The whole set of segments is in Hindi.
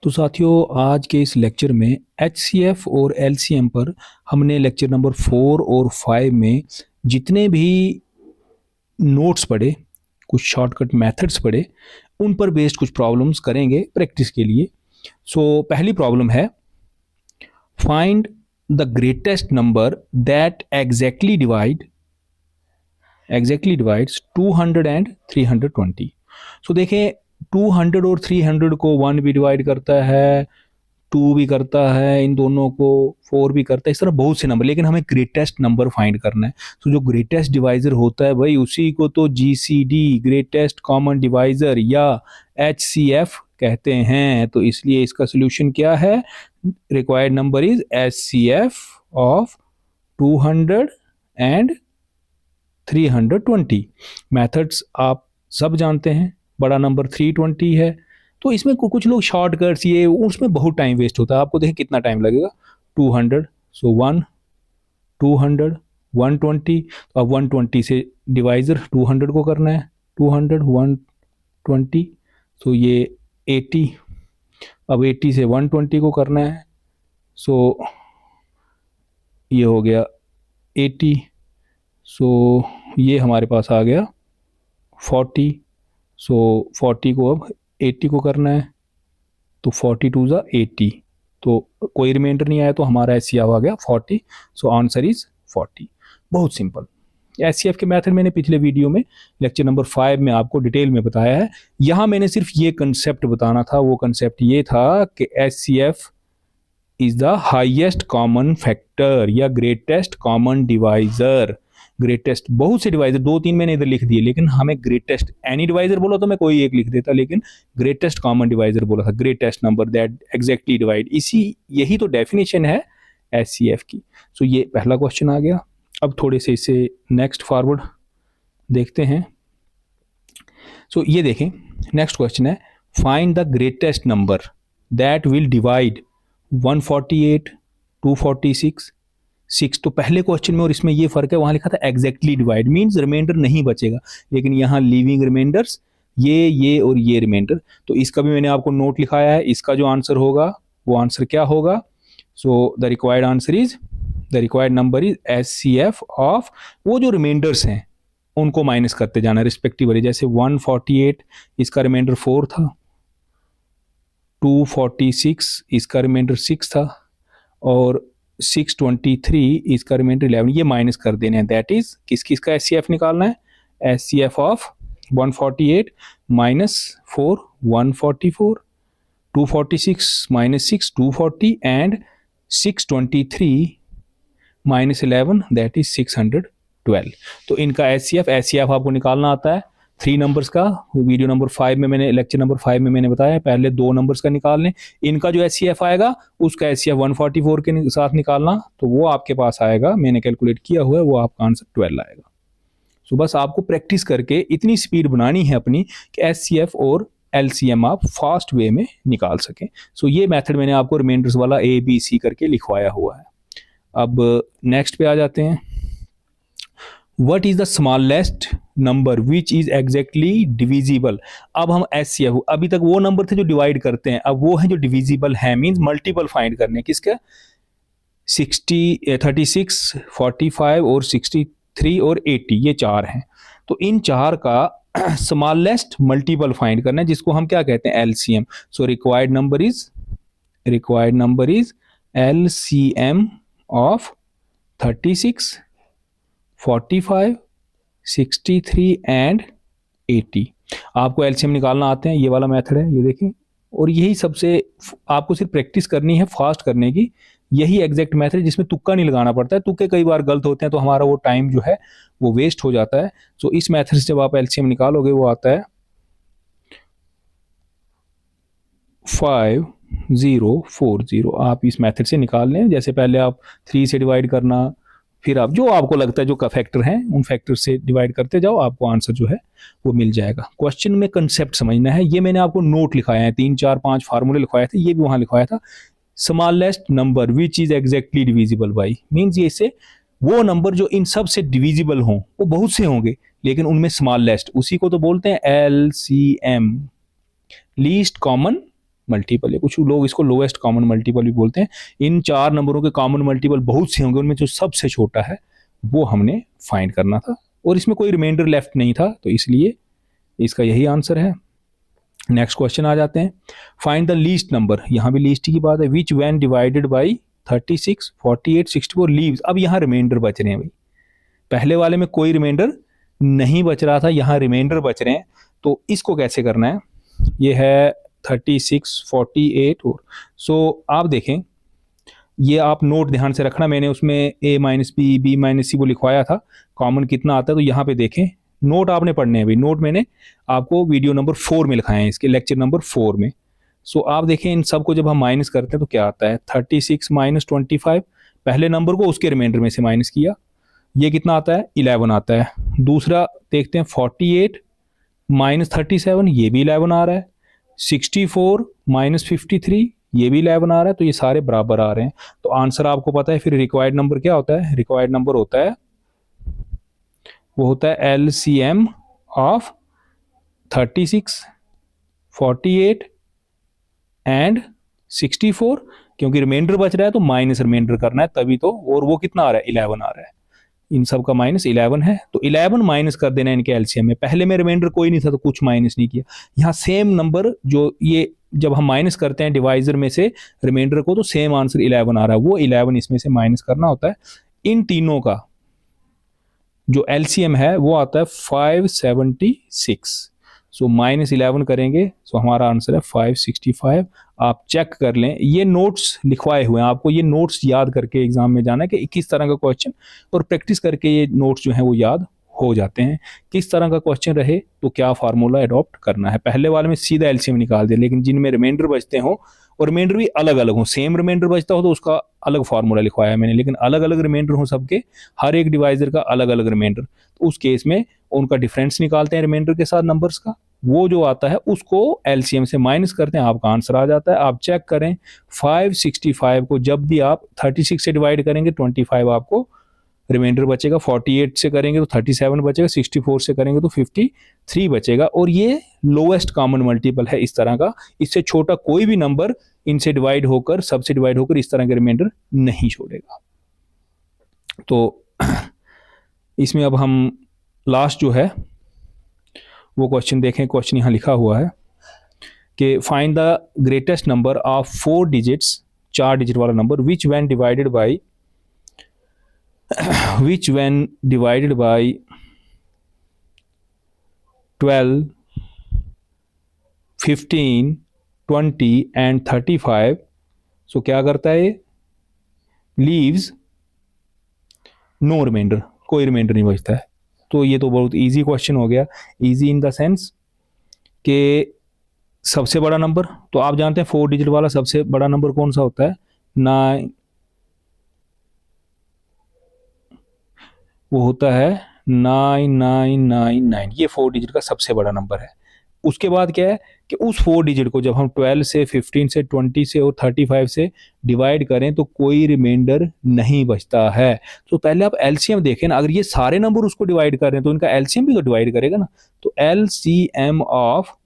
तो साथियों, आज के इस लेक्चर में HCF और LCM पर हमने लेक्चर नंबर 4 और 5 में जितने भी नोट्स पढ़े, कुछ शॉर्टकट मेथड्स पढ़े, उन पर बेस्ड कुछ प्रॉब्लम्स करेंगे प्रैक्टिस के लिए। सो पहली प्रॉब्लम है, find the greatest number that exactly divides 200 and 320। सो देखें, 200 और 300 को 1 भी डिवाइड करता है, 2 भी करता है, इन दोनों को 4 भी करता है, इस तरह बहुत से नंबर, लेकिन हमें ग्रेटेस्ट नंबर फाइंड करना है। तो जो ग्रेटेस्ट डिवाइजर होता है भाई, उसी को तो GCD ग्रेटेस्ट कॉमन डिवाइजर या HCF कहते हैं। तो इसलिए इसका सोल्यूशन क्या है? Required number is HCF of 200 and 320। Methods आप सब जानते हैं। बड़ा नंबर 320 है, तो इसमें कुछ लोग शॉर्टकट्स ये उसमें बहुत टाइम वेस्ट होता है। आपको देखें कितना टाइम लगेगा। 200 सो 1 200 120, तो अब 120 से डिवाइजर 200 को करना है। 200 120 सो ये 80, अब 80 से 120 को करना है। सो ये हो गया 80, सो ये हमारे पास आ गया 40। सो 40 को अब 80 को करना है, तो 42 ज़ा 80, तो कोई रिमाइंडर नहीं आया, तो हमारा HCF आ गया 40। So answer is 40। बहुत सिंपल। HCF के मेथड मैंने पिछले वीडियो में लेक्चर नंबर 5 में आपको डिटेल में बताया है। यहाँ मैंने सिर्फ ये कंसेप्ट बताना था। वो कंसेप्ट ये था कि HCF is the highest common factor या ग्रेटेस्ट कॉमन डिवाइजर। ग्रेटेस्ट बहुत से डिवाइजर, 2-3 मैंने इधर लिख दिए, लेकिन हमें ग्रेटेस्ट, एनी डिवाइजर बोला तो मैं कोई एक लिख देता, लेकिन ग्रेटेस्ट कॉमन डिवाइजर बोला था, greatest number that exactly divide. यही तो डेफिनेशन है HCF की। सो ये पहला क्वेश्चन आ गया। अब थोड़े से इसे नेक्स्ट फॉरवर्ड देखते हैं। सो ये देखें, नेक्स्ट क्वेश्चन है, find the greatest number that will divide 148 246 6। तो पहले क्वेश्चन में और इसमें ये फर्क है, वहां लिखा था एग्जैक्टली डिवाइड, मींस रिमाइंडर नहीं बचेगा, लेकिन यहाँ लिविंग रिमाइंडर्स ये और ये रिमाइंडर। तो इसका भी मैंने आपको नोट लिखाया है। इसका जो आंसर होगा वो आंसर क्या होगा? So the required number is HCF of वो जो रिमाइंडर्स हैं उनको माइनस करते जाना रिस्पेक्टिवली। जैसे 148 इसका रिमाइंडर 4 था, 246 इसका रिमाइंडर 6 था, और 623 इसका रिमाइंडर 11, ये माइनस कर देने हैं। दैट इज किसका HCF निकालना है? HCF of 148 minus 4 144, 246 minus 6 240 and 623 minus 11 that is 612। तो इनका HCF आपको निकालना आता है 3 नंबर्स का। वीडियो नंबर 5 में मैंने, लेक्चर नंबर 5 में मैंने बताया, पहले 2 नंबर्स का निकाल लें। इनका जो HCF आएगा उसका HCF 144 के साथ निकालना, तो वो आपके पास आएगा, मैंने कैलकुलेट किया हुआ है, वो आपका आंसर 12 आएगा। सो बस आपको प्रैक्टिस करके इतनी स्पीड बनानी है अपनी कि HCF और LCM आप फास्ट वे में निकाल सकें। सो ये मेथड मैंने आपको रिमाइंडर्स वाला ABC करके लिखवाया हुआ है। अब नेक्स्ट पे आ जाते हैं। What is the smallest number which is exactly divisible? अब हम HCF, अभी तक वो नंबर थे जो डिवाइड करते हैं, अब वो है जो डिविजिबल है, मींस मल्टीपल फाइंड करने। किसका? 36 45 और 63 और 80, ये 4 हैं। तो इन 4 का स्मॉलेस्ट मल्टीपल फाइंड करना है, जिसको हम क्या कहते हैं? LCM। So required number is LCM of 36 45 63 and 80। आपको LCM निकालना आते हैं, ये वाला मेथड है, ये देखें। और यही सबसे, आपको सिर्फ प्रैक्टिस करनी है फास्ट करने की। यही एग्जैक्ट मेथड है जिसमें तुक्का नहीं लगाना पड़ता है। तुक्के कई बार गलत होते हैं तो हमारा वो टाइम जो है वो वेस्ट हो जाता है। सो इस मेथड से जब आप LCM निकालोगे वो आता है 5040। आप इस मेथड से निकाल लें। जैसे पहले आप 3 से डिवाइड करना, फिर आप जो आपको लगता है जो का फैक्टर हैं उन फैक्टर से डिवाइड करते जाओ, आपको आंसर जो है वो मिल जाएगा। क्वेश्चन में कंसेप्ट समझना है। ये मैंने आपको नोट लिखाया है, 3 4 5 फार्मूले लिखवाए थे, ये भी वहां लिखवाया था। Smallest number which is exactly divisible by, means ये से वो नंबर जो इन सब से डिविजिबल हों, वो बहुत से होंगे लेकिन उनमें स्मॉलेस्ट, उसी को तो बोलते हैं LCM, लीस्ट कॉमन मल्टीपल है, कुछ लोग इसको लोएस्ट कॉमन मल्टीपल भी बोलते हैं। इन 4 नंबरों के कॉमन मल्टीपल बहुत से होंगे, उनमें जो सबसे छोटा है वो हमने फाइंड करना था, और इसमें कोई रिमाइंडर लेफ्ट नहीं था, तो इसलिए इसका यही आंसर है। नेक्स्ट क्वेश्चन आ जाते हैं। फाइंड द लीस्ट नंबर, यहाँ भी लीस्ट की बात है। विच व्हेन डिवाइडेड बाई 36, 48, 64 लीव्स। अब यहाँ रिमाइंडर बच रहे हैं भाई, पहले वाले में कोई रिमाइंडर नहीं बच रहा था, यहाँ रिमाइंडर बच रहे हैं, तो इसको कैसे करना है। ये है 36, 48 और सो आप देखें, ये आप नोट ध्यान से रखना, मैंने उसमें a minus B, B minus C वो लिखवाया था, कॉमन कितना आता है, तो यहाँ पे देखें नोट आपने पढ़ने हैं भाई। नोट मैंने आपको वीडियो नंबर 4 में लिखाए हैं, इसके लेक्चर नंबर 4 में। सो आप देखें इन सब को जब हम माइनस करते हैं तो क्या आता है, 36 माइनस 25, पहले नंबर को उसके रिमाइंडर में से माइनस किया, ये कितना आता है, 11 आता है। दूसरा देखते हैं 48 माइनस 37, ये भी 11 आ रहा है। 64 माइनस 53, ये भी 11 आ रहा है, तो ये सारे बराबर आ रहे हैं, तो आंसर आपको पता है। फिर रिक्वायर्ड नंबर क्या होता है, रिक्वायर्ड नंबर होता है, वो होता है LCM ऑफ 36, 48 एंड 64, क्योंकि रिमाइंडर बच रहा है तो माइनस रिमाइंडर करना है तभी तो, और वो कितना आ रहा है, 11 आ रहा है, इन सब का माइनस 11 है, तो 11 माइनस कर देना है इनके एलसीएम में। पहले में रिमाइंडर कोई नहीं था तो कुछ माइनस नहीं किया, यहाँ सेम नंबर जो ये जब हम माइनस करते हैं डिवाइजर में से रिमाइंडर को, तो सेम आंसर 11 आ रहा है, वो 11 इसमें से माइनस करना होता है। इन तीनों का जो एलसीएम है वो आता है 576, सो माइनस 11 करेंगे, सो हमारा आंसर है 565। आप चेक कर लें, ये नोट्स लिखवाए हुए हैं, आपको ये नोट्स याद करके एग्जाम में जाना है कि किस तरह का क्वेश्चन, और प्रैक्टिस करके ये नोट्स जो हैं वो याद हो जाते हैं। किस तरह का क्वेश्चन रहे तो क्या फार्मूला अडॉप्ट करना है। पहले वाले में सीधा एलसीएम निकाल दे, लेकिन जिनमें रिमाइंडर बचते हो और रिमाइंडर भी अलग अलग हो, सेम रिमाइंडर बचता हो तो उसका अलग फार्मूला लिखवाया है मैंने, लेकिन अलग अलग रिमाइंडर हो सबके, हर एक डिवाइजर का अलग अलग रिमाइंडर, तो उस केस में उनका डिफरेंस निकालते हैं रिमाइंडर के साथ नंबर्स का, वो जो आता है उसको एलसीएम से माइनस करते हैं, आपका आंसर आ जाता है। आप चेक करें 565 को जब भी आप 36 से डिवाइड करेंगे 25 आपको रिमाइंडर बचेगा, 48 से करेंगे तो 37 बचेगा, 64 से करेंगे तो 53 बचेगा, और ये लोएस्ट कॉमन मल्टीपल है इस तरह का। इससे छोटा कोई भी नंबर इनसे डिवाइड होकर, सबसे डिवाइड होकर इस तरह के रिमाइंडर नहीं छोड़ेगा। तो इसमें अब हम लास्ट जो है वो क्वेश्चन देखें। क्वेश्चन यहाँ लिखा हुआ है कि find the greatest number of 4 digits, 4 digit वाला number, which when divided by 12, 15, 20 and 35, so क्या करता है, लीव्स नो रिमाइंडर, कोई रिमाइंडर नहीं बचता है। तो ये तो बहुत इजी क्वेश्चन हो गया, इजी इन द सेंस कि सबसे बड़ा नंबर तो आप जानते हैं 4 डिजिट वाला सबसे बड़ा नंबर कौन सा होता है, 9, वो होता है 9999, ये 4 डिजिट का सबसे बड़ा नंबर है। उसके बाद क्या है कि उस 4 डिजिट को जब हम 12 से, 15 से, 20 से और 35 से डिवाइड करें तो कोई रिमाइंडर नहीं बचता है। तो पहले आप एलसीएम देखें ना, अगर ये सारे नंबर उसको डिवाइड कर रहे हैं तो इनका एलसीएम भी तो डिवाइड करेगा ना, तो एलसीएम ऑफ,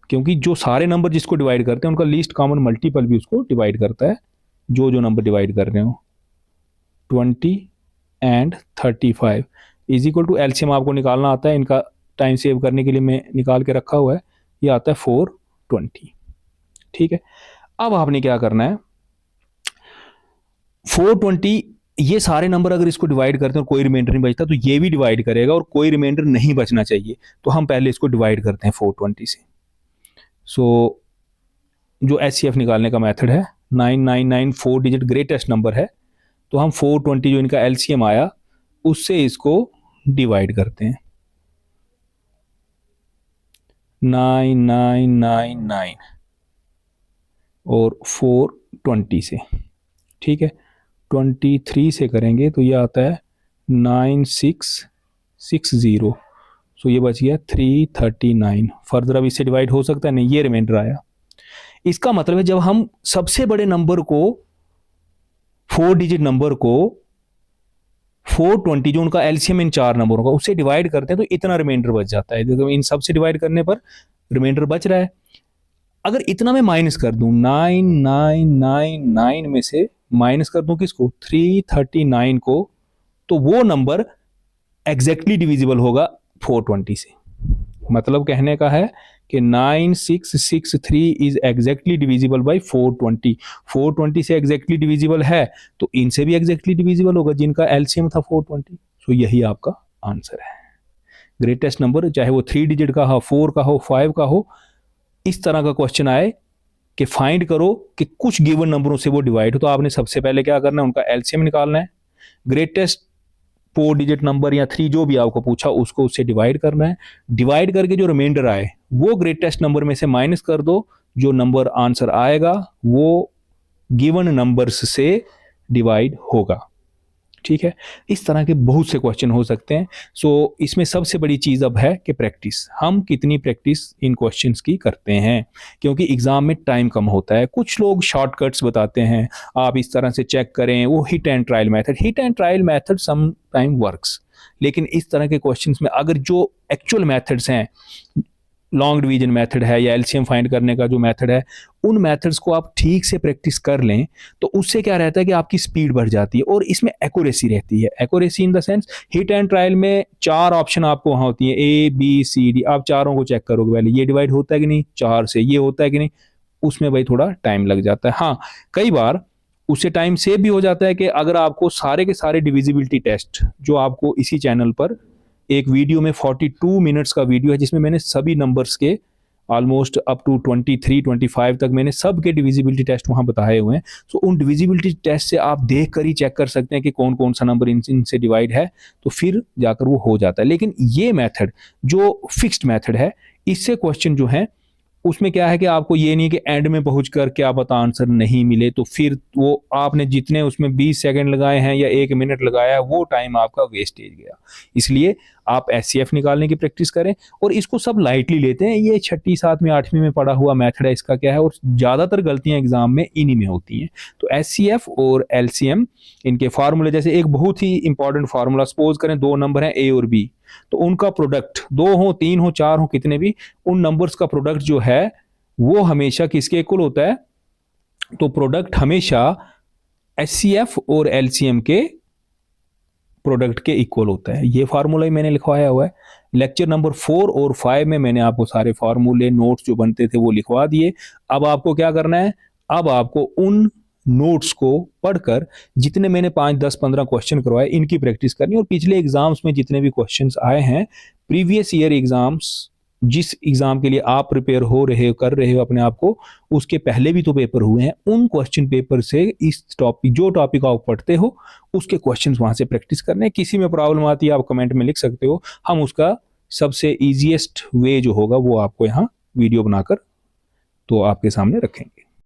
क्योंकि जो सारे नंबर जिसको डिवाइड करते हैं उनका लीस्ट कॉमन मल्टीपल भी उसको डिवाइड करता है, जो नंबर डिवाइड कर रहे हो, 20 and 35 is equal to LCM आपको निकालना आता है, इनका टाइम सेव करने के लिए मैं निकाल के रखा हुआ है, ये आता है 420। ठीक है, अब आपने क्या करना है, 420 ये सारे नंबर अगर इसको डिवाइड करते हैं और कोई रिमाइंडर नहीं बचता तो ये भी डिवाइड करेगा और कोई रिमाइंडर नहीं बचना चाहिए, तो हम पहले इसको डिवाइड करते हैं 420 से। सो जो एचसीएफ निकालने का मेथड है, 999 4 डिजिट ग्रेटेस्ट नंबर है, तो हम 420 जो इनका एलसीएम आया उससे इसको डिवाइड करते हैं, 9999 और 420 से। ठीक है, 23 से करेंगे तो ये आता है 9660, सो ये बच गया 339। फर्दर अब इससे डिवाइड हो सकता है नहीं, ये रिमाइंडर आया। इसका मतलब है जब हम सबसे बड़े नंबर को, 4 डिजिट नंबर को 420 जो उनका एलसीएम इन 4 नंबरों का, उससे डिवाइड करते हैं तो इतना रिमाइंडर बच जाता है। देखो इन सब से डिवाइड करने पर रिमाइंडर बच रहा है। अगर इतना मैं माइनस कर दूं 9999 में से माइनस कर दूं किसको 339 को, तो वो नंबर एग्जैक्टली डिविजिबल होगा 420 से। मतलब कहने का है कि 9663 इज एग्जैक्टली डिविजिबल बाई 420। 420 से एग्जैक्टली डिविजिबल है तो इनसे भी एग्जैक्टली डिविजिबल होगा जिनका एलसीएम था 420। सो यही आपका आंसर है। ग्रेटेस्ट नंबर चाहे वो 3 डिजिट का हो, 4 का हो, 5 का हो, इस तरह का क्वेश्चन आए कि फाइंड करो कि कुछ गिवन नंबरों से वो डिवाइड हो, तो आपने सबसे पहले क्या करना है, उनका एलसीएम निकालना है। ग्रेटेस्ट 4 डिजिट नंबर या 3 जो भी आपको पूछा उसको उससे डिवाइड करना है। डिवाइड करके जो रिमाइंडर आए वो ग्रेटेस्ट नंबर में से माइनस कर दो, जो नंबर आंसर आएगा वो गिवन नंबर्स से डिवाइड होगा। ठीक है, इस तरह के बहुत से क्वेश्चन हो सकते हैं। सो इसमें सबसे बड़ी चीज़ अब है कि प्रैक्टिस, हम कितनी प्रैक्टिस इन क्वेश्चंस की करते हैं, क्योंकि एग्जाम में टाइम कम होता है। कुछ लोग शॉर्टकट्स बताते हैं, आप इस तरह से चेक करें, वो hit and trial method. Hit and trial method some time works, लेकिन इस तरह के क्वेश्चंस में अगर जो एक्चुअल मेथड्स हैं, लॉन्ग डिवीजन मेथड है या एलसीएम फाइंड करने का जो मेथड है, उन मेथड्स को आप ठीक से प्रैक्टिस कर लें तो उससे क्या रहता है कि आपकी स्पीड बढ़ जाती है और इसमें एक्यूरेसी रहती है। Accuracy in the sense, hit and trial में 4 ऑप्शन आपको वहाँ होती है, ए बी सी डी, आप चारों को चेक करोगे पहले, ये डिवाइड होता है कि नहीं 4 से, ये होता है कि नहीं, उसमें भाई थोड़ा टाइम लग जाता है। हाँ, कई बार उससे टाइम सेव भी हो जाता है कि अगर आपको सारे के सारे डिविजिबिलिटी टेस्ट, जो आपको इसी चैनल पर एक वीडियो में 42 मिनट्स का वीडियो है जिसमें मैंने सभी नंबर्स के ऑलमोस्ट अप टू 23-25 तक मैंने सब के डिविजिबिलिटी टेस्ट वहाँ बताए हुए हैं। सो उन डिविजिबिलिटी टेस्ट से आप देख कर ही चेक कर सकते हैं कि कौन कौन सा नंबर इनसे डिवाइड है, तो फिर जाकर वो हो जाता है। लेकिन ये मेथड जो फिक्स्ड मेथड है, इससे क्वेश्चन जो है उसमें क्या है कि आपको ये नहीं कि एंड में पहुंच कर क्या पता आंसर नहीं मिले, तो फिर वो आपने जितने उसमें 20 सेकंड लगाए हैं या 1 मिनट लगाया है वो टाइम आपका वेस्टेज गया। इसलिए आप एचसीएफ निकालने की प्रैक्टिस करें, और इसको सब लाइटली लेते हैं, ये 6ठी 7वीं 8वीं में पढ़ा हुआ मेथड है, इसका क्या है, और ज़्यादातर गलतियां एग्जाम में इन्हीं में होती हैं। तो एचसीएफ और एलसीएम, इनके फार्मूले, जैसे एक बहुत ही इंपॉर्टेंट फार्मूला, सपोज करें 2 नंबर हैं ए और बी, तो उनका प्रोडक्ट 2 हो 3 हो 4 हो कितने भी, उन नंबर्स का प्रोडक्ट जो है वो हमेशा किसके इक्वल होता है, तो प्रोडक्ट हमेशा एचसीएफ और एलसीएम के प्रोडक्ट के इक्वल होता है। ये फार्मूला ही मैंने लिखवाया हुआ है। लेक्चर नंबर 4 और 5 में मैंने आपको सारे फार्मूले नोट्स जो बनते थे वो लिखवा दिए। अब आपको क्या करना है, अब आपको उन नोट्स को पढ़कर जितने मैंने 5, 10, 15 क्वेश्चन करवाए इनकी प्रैक्टिस करनी, और पिछले एग्जाम्स में जितने भी क्वेश्चंस आए हैं, प्रीवियस ईयर एग्जाम्स, जिस एग्जाम के लिए आप प्रिपेयर हो रहे हो, कर रहे हो अपने आप को, उसके पहले भी तो पेपर हुए हैं, उन क्वेश्चन पेपर से इस टॉपिक, जो टॉपिक आप पढ़ते हो उसके क्वेश्चंस वहां से प्रैक्टिस करने। किसी में प्रॉब्लम आती है आप कमेंट में लिख सकते हो, हम उसका सबसे ईजीएस्ट वे जो होगा वो आपको यहाँ वीडियो बनाकर तो आपके सामने रखेंगे।